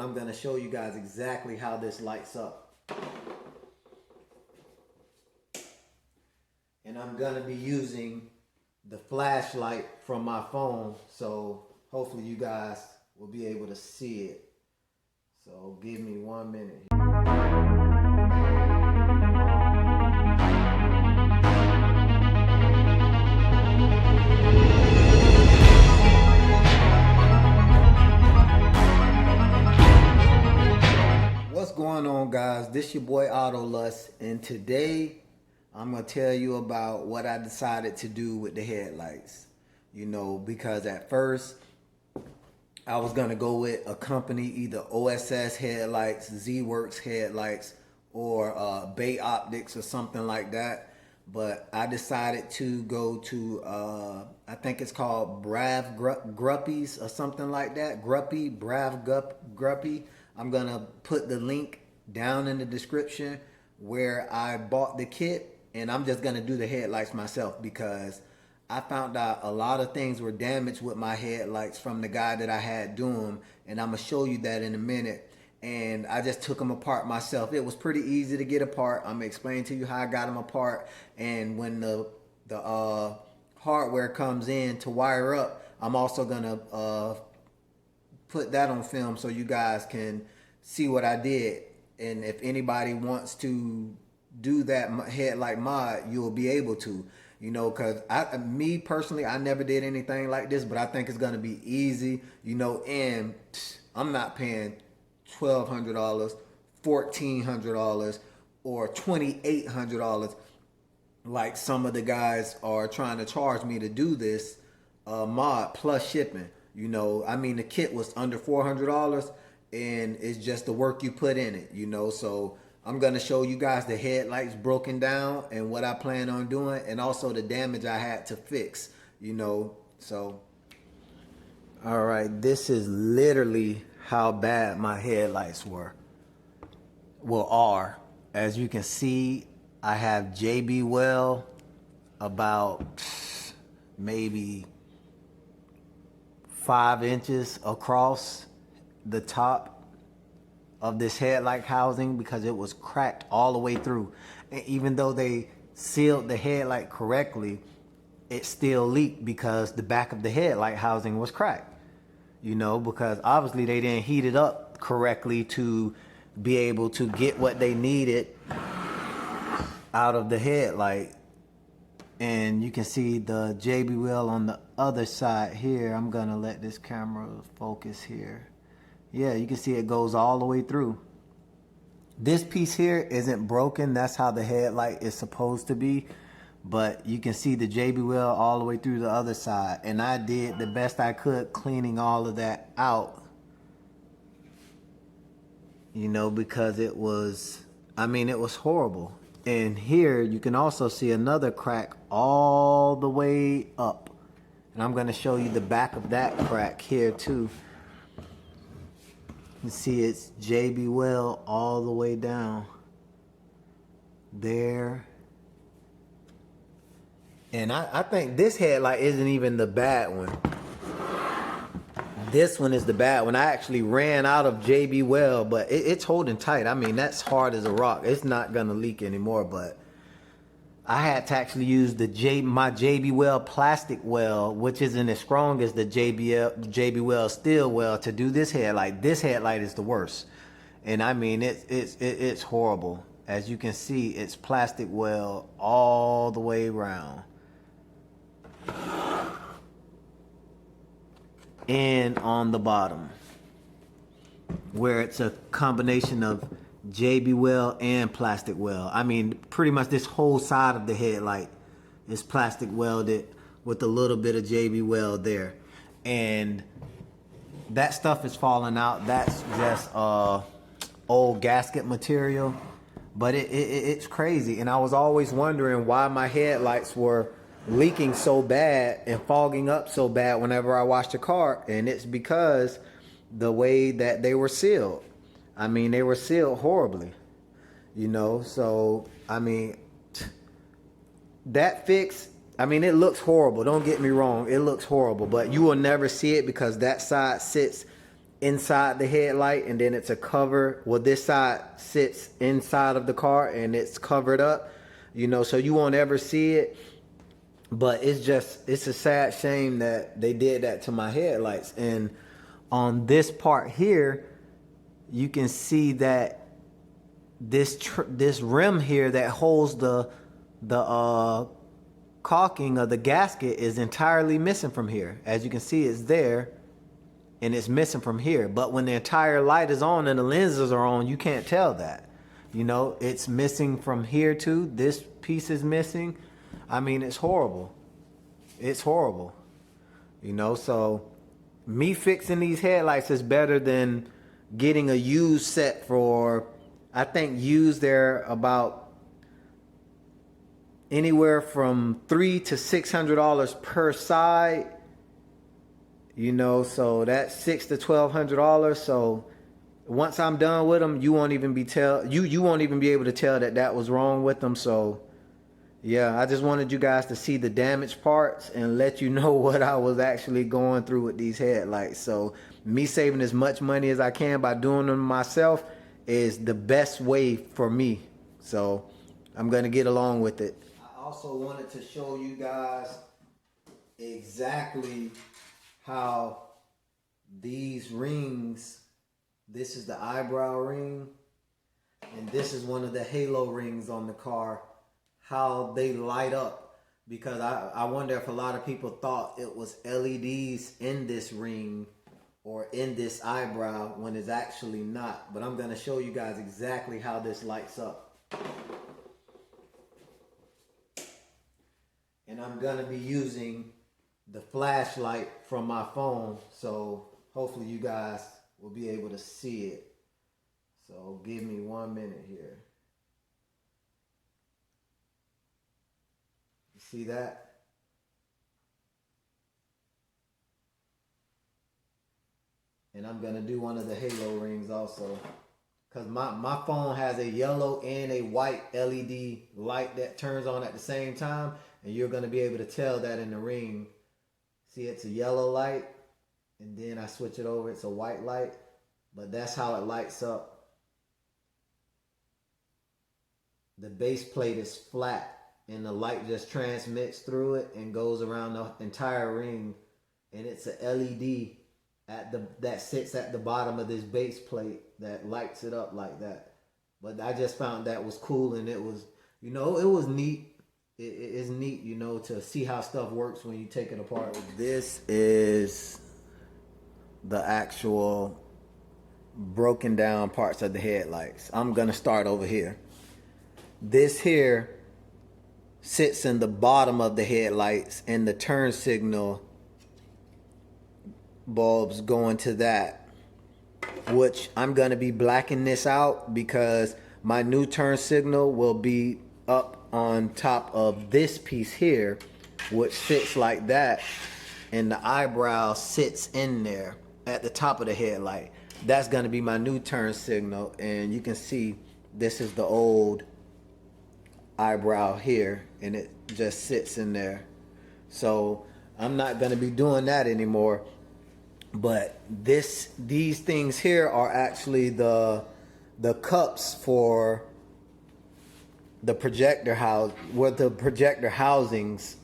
I'm going to show you guys exactly how this lights up. And I'm going to be using the flashlight from my phone, so hopefully you guys will be able to see it. So give me 1 minute. What's going on, guys? This your boy Autolust, and today I'm gonna tell you about what I decided to do with the headlights. You know, because at first I was gonna go with a company, either OSS headlights, Z-Works headlights, or Bay Optics or something like that. But I decided to go to I think it's called Bavgruppe's or something like that. Bavgruppe. I'm gonna put the link down in the description where I bought the kit, and I'm just gonna do the headlights myself because I found out a lot of things were damaged with my headlights from the guy that I had do them, and I'm gonna show you that in a minute. And I just took them apart myself. It was pretty easy to get apart. I'm gonna explain to you how I got them apart, and when the hardware comes in to wire up, I'm also gonna put that on film so you guys can see what I did. And if anybody wants to do that headlight mod, you'll be able to, you know, because me personally, I never did anything like this, but I think it's going to be easy, you know, and I'm not paying $1,200, $1,400, or $2,800 like some of the guys are trying to charge me to do this mod plus shipping. You know, I mean, the kit was under $400, and it's just the work you put in it, you know. So I'm going to show you guys the headlights broken down and what I plan on doing, and also the damage I had to fix, you know. So, all right, this is literally how bad my headlights were. Well, are. As you can see, I have JB Well about maybe 5 inches across the top of this headlight housing because it was cracked all the way through. And even though they sealed the headlight correctly, it still leaked because the back of the headlight housing was cracked. You know, because obviously they didn't heat it up correctly to be able to get what they needed out of the headlight. And you can see the JB Well on the other side here. I'm gonna let this camera focus here. Yeah, you can see it goes all the way through. This piece here isn't broken. That's how the headlight is supposed to be. But you can see the JB Well all the way through the other side. And I did the best I could cleaning all of that out. You know, because it was, I mean, it was horrible. And here you can also see another crack all the way up. And I'm going to show you the back of that crack here too. You see it's JB Well all the way down there. And I think this headlight isn't even the bad one. This one is the bad one. I actually ran out of JB Well, but it's holding tight. I mean, that's hard as a rock. It's not gonna leak anymore, but I had to actually use my JB Well plastic well, which isn't as strong as the JB Well steel well, to do this headlight. This headlight is the worst. And I mean, it's horrible. As you can see, it's plastic well all the way around. And on the bottom, where it's a combination of JB Well and plastic well. I mean, pretty much this whole side of the headlight is plastic welded with a little bit of JB Well there. And that stuff is falling out. That's just old gasket material. But it's crazy. And I was always wondering why my headlights were leaking so bad and fogging up so bad whenever I washed the car. And it's because the way that they were sealed. I mean, they were sealed horribly, you know. So I mean, that fix, I mean, it looks horrible, don't get me wrong, it looks horrible, but you will never see it because that side sits inside the headlight, and then it's a cover. Well, this side sits inside of the car and it's covered up, you know, so you won't ever see it. But it's a sad shame that they did that to my headlights. And on this part here, you can see that this rim here that holds the caulking of the gasket is entirely missing from here. As you can see, it's there and it's missing from here. But when the entire light is on and the lenses are on, you can't tell that. You know, it's missing from here too. This piece is missing. I mean, it's horrible. It's horrible. You know, so me fixing these headlights is better than getting a used set for, I think used they're about anywhere from $300 to $600 per side. You know, so that's $600 to $1,200. So once I'm done with them, you won't even be you won't even be able to tell that was wrong with them. So yeah, I just wanted you guys to see the damaged parts and let you know what I was actually going through with these headlights. So me saving as much money as I can by doing them myself is the best way for me. So I'm going to get along with it. I also wanted to show you guys exactly how these rings, this is the eyebrow ring, and this is one of the halo rings on the car, how they light up. Because I wonder if a lot of people thought it was LEDs in this ring or in this eyebrow when it's actually not. But I'm going to show you guys exactly how this lights up. And I'm going to be using the flashlight from my phone, so hopefully you guys will be able to see it. So give me 1 minute here. You see that? And I'm gonna do one of the halo rings also, because my phone has a yellow and a white LED light that turns on at the same time, and you're gonna be able to tell that in the ring. See, it's a yellow light, and then I switch it over, it's a white light, but that's how it lights up. The base plate is flat, and the light just transmits through it and goes around the entire ring, and it's a LED that sits at the bottom of this base plate that lights it up like that. But I just found that was cool, and it was, you know, it was neat. It is neat, you know, to see how stuff works when you take it apart. This is the actual broken down parts of the headlights. I'm gonna start over here. This here sits in the bottom of the headlights, and the turn signal bulbs go into that, which I'm gonna be blacking this out because my new turn signal will be up on top of this piece here, which sits like that, and the eyebrow sits in there at the top of the headlight. That's going to be my new turn signal, and you can see this is the old eyebrow here, and it just sits in there. So I'm not going to be doing that anymore. But these things here are actually the cups for the projector the projector housings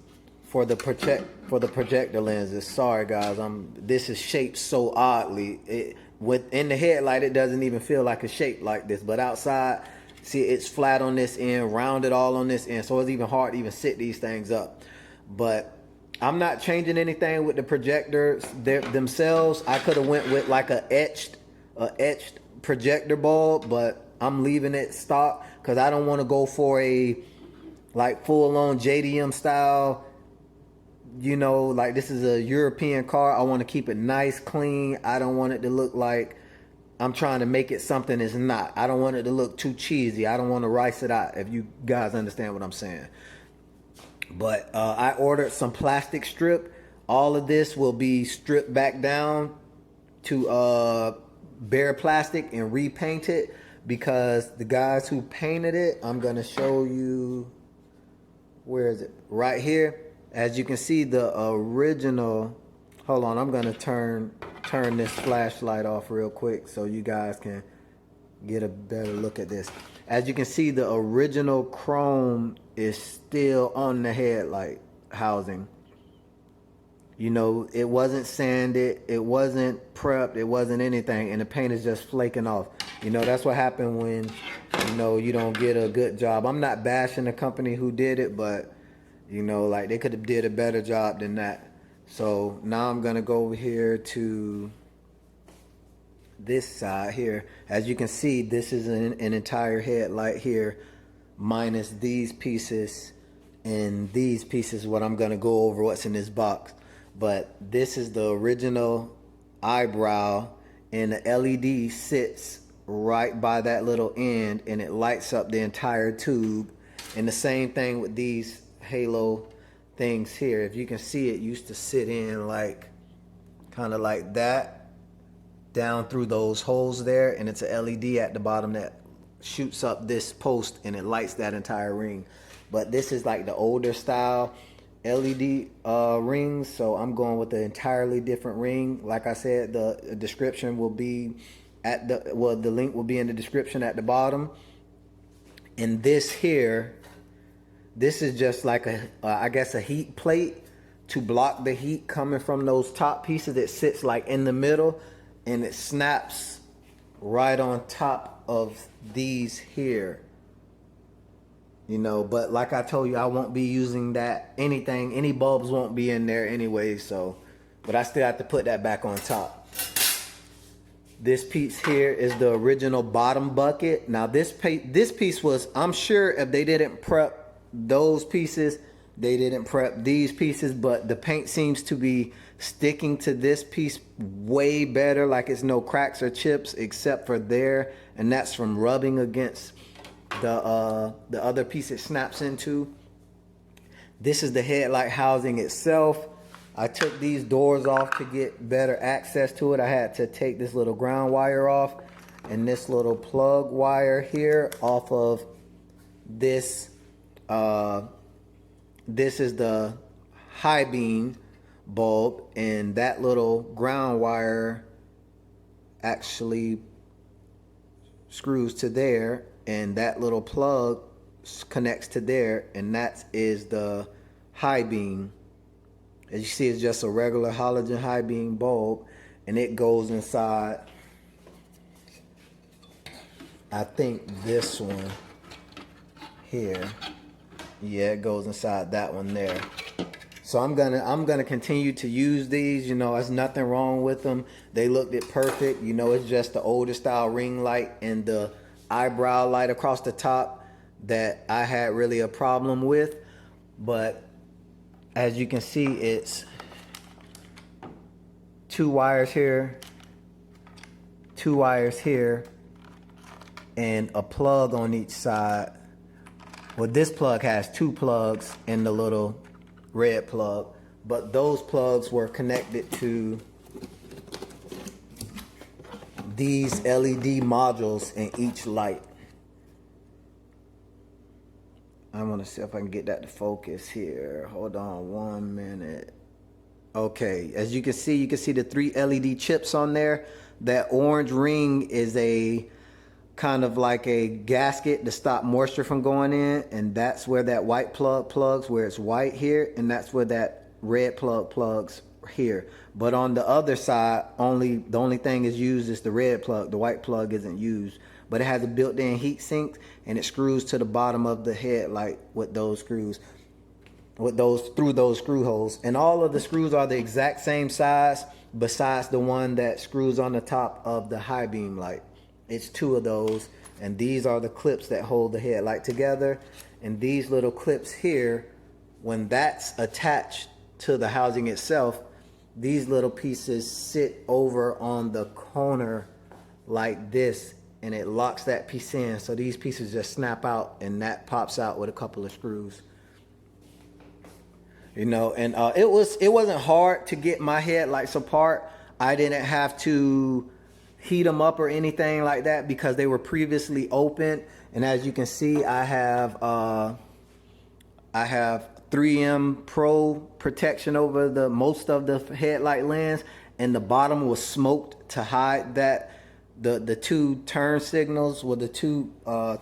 for the projector lenses. Sorry guys, this is shaped so oddly. Within the headlight it doesn't even feel like a shape like this, but outside, see, it's flat on this end, rounded all on this end, so it's even hard to even sit these things up. But I'm not changing anything with the projectors themselves. I could have went with like a etched projector bulb, but I'm leaving it stock because I don't want to go for a like full-on JDM style. You know, like this is a European car. I want to keep it nice, clean. I don't want it to look like I'm trying to make it something it's not. I don't want it to look too cheesy. I don't want to rice it out, if you guys understand what I'm saying. But I ordered some plastic strip. All of this will be stripped back down to bare plastic and repainted, because the guys who painted it, I'm going to show you, where is it? Right here. As you can see, the original, hold on, I'm going to turn turn this flashlight off real quick so you guys can get a better look at this. As you can see, the original chrome is still on the headlight housing. You know, it wasn't sanded, it wasn't prepped, it wasn't anything, and the paint is just flaking off. You know, that's what happened when, you know, you don't get a good job. I'm not bashing the company who did it, but, you know, like, they could have did a better job than that. So now I'm gonna go over here to this side here. As you can see, this is an entire headlight here, minus these pieces and these pieces, what I'm gonna go over what's in this box. But this is the original eyebrow, and the LED sits right by that little end, and it lights up the entire tube. And the same thing with these halo things here. If you can see, it used to sit in like kind of like that down through those holes there, and it's a LED at the bottom that shoots up this post and it lights that entire ring. But this is like the older style LED rings, so I'm going with an entirely different ring. Like I said, the description will be at the link will be in the description at the bottom. And this here, this is just like I guess a heat plate to block the heat coming from those top pieces. It sits like in the middle, and it snaps right on top of these here. You know, but like I told you, I won't be using that. Any bulbs won't be in there anyway, so, but I still have to put that back on top. This piece here is the original bottom bucket. Now this piece was, I'm sure if they didn't prep those pieces, they didn't prep these pieces, but the paint seems to be sticking to this piece way better, like it's no cracks or chips except for there, and that's from rubbing against the other piece it snaps into. This is the headlight housing itself. I took these doors off to get better access to it. I had to take this little ground wire off and this little plug wire here off of this. This is the high beam bulb, and that little ground wire actually screws to there, and that little plug connects to there, and that is the high beam. As you see, it's just a regular halogen high beam bulb, and it goes inside, I think this one here. Yeah, it goes inside that one there. So I'm gonna continue to use these. You know, there's nothing wrong with them. They looked it perfect. You know, it's just the older style ring light and the eyebrow light across the top that I had really a problem with. But as you can see, it's 2 wires here, 2 wires here, and a plug on each side. Well, this plug has 2 plugs and the little red plug, but those plugs were connected to these LED modules in each light. I want to see if I can get that to focus here. Hold on 1 minute. Okay, as you can see the 3 LED chips on there. That orange ring is a kind of like a gasket to stop moisture from going in, and that's where that white plug plugs, where it's white here, and that's where that red plug plugs here. But on the other side, the only thing is used is the red plug. The white plug isn't used, but it has a built-in heat sink, and it screws to the bottom of the headlight with those screws, through those screw holes. And all of the screws are the exact same size, besides the one that screws on the top of the high beam light. It's 2 of those, and these are the clips that hold the headlight together. And these little clips here, when that's attached to the housing itself, these little pieces sit over on the corner like this, and it locks that piece in. So these pieces just snap out, and that pops out with a couple of screws. You know, and it wasn't hard to get my headlights apart. I didn't have to heat them up or anything like that because they were previously open. And as you can see, I have 3M Pro protection over most of the headlight lens, and the bottom was smoked to hide that. The two turn signals with the two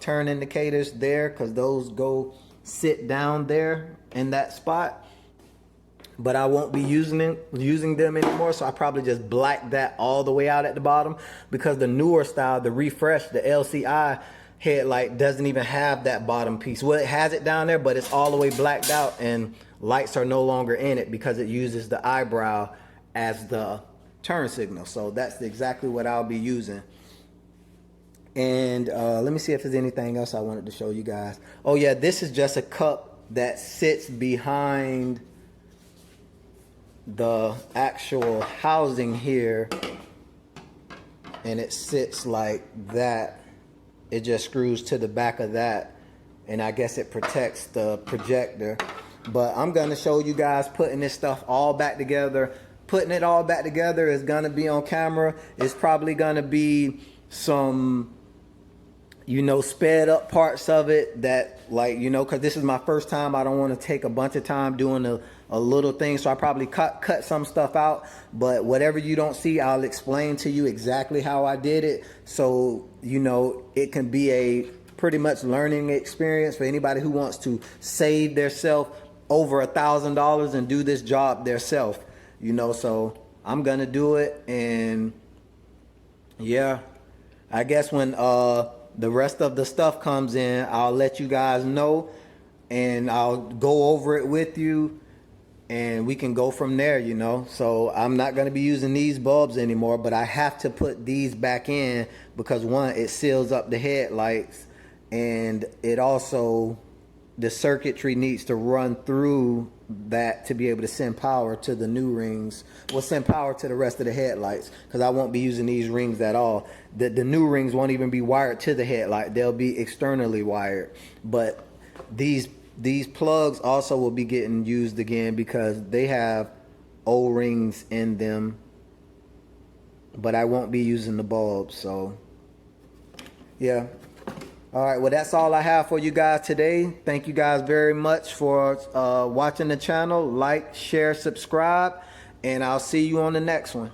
turn indicators there, because those go sit down there in that spot. But I won't be using them anymore, so I probably just black that all the way out at the bottom, because the newer style, the refresh, the LCI headlight doesn't even have that bottom piece. Well, it has it down there, but it's all the way blacked out, and lights are no longer in it because it uses the eyebrow as the turn signal. So that's exactly what I'll be using. And let me see if there's anything else I wanted to show you guys. Oh yeah, this is just a cup that sits behind the actual housing here, and it sits like that. It just screws to the back of that, and I guess it protects the projector. But I'm gonna show you guys putting this stuff all back together. Putting it all back together is gonna be on camera. It's probably gonna be some, you know, sped up parts of it that, like, you know, because this is my first time. I don't want to take a bunch of time doing a little thing, so I probably cut some stuff out. But whatever you don't see, I'll explain to you exactly how I did it, so you know it can be a pretty much learning experience for anybody who wants to save theirself over $1,000 and do this job theirself. You know, so I'm gonna do it, and yeah, I guess when the rest of the stuff comes in, I'll let you guys know, and I'll go over it with you, and we can go from there, you know. So I'm not going to be using these bulbs anymore, but I have to put these back in because, one, it seals up the headlights, and it also, the circuitry needs to run through that to be able to send power to the new rings. Well, send power to the rest of the headlights, because I won't be using these rings at all. The new rings won't even be wired to the headlight. They'll be externally wired. But these plugs also will be getting used again because they have O-rings in them. But I won't be using the bulbs, so yeah. All right, well, that's all I have for you guys today. Thank you guys very much for watching the channel. Like, share, subscribe, and I'll see you on the next one.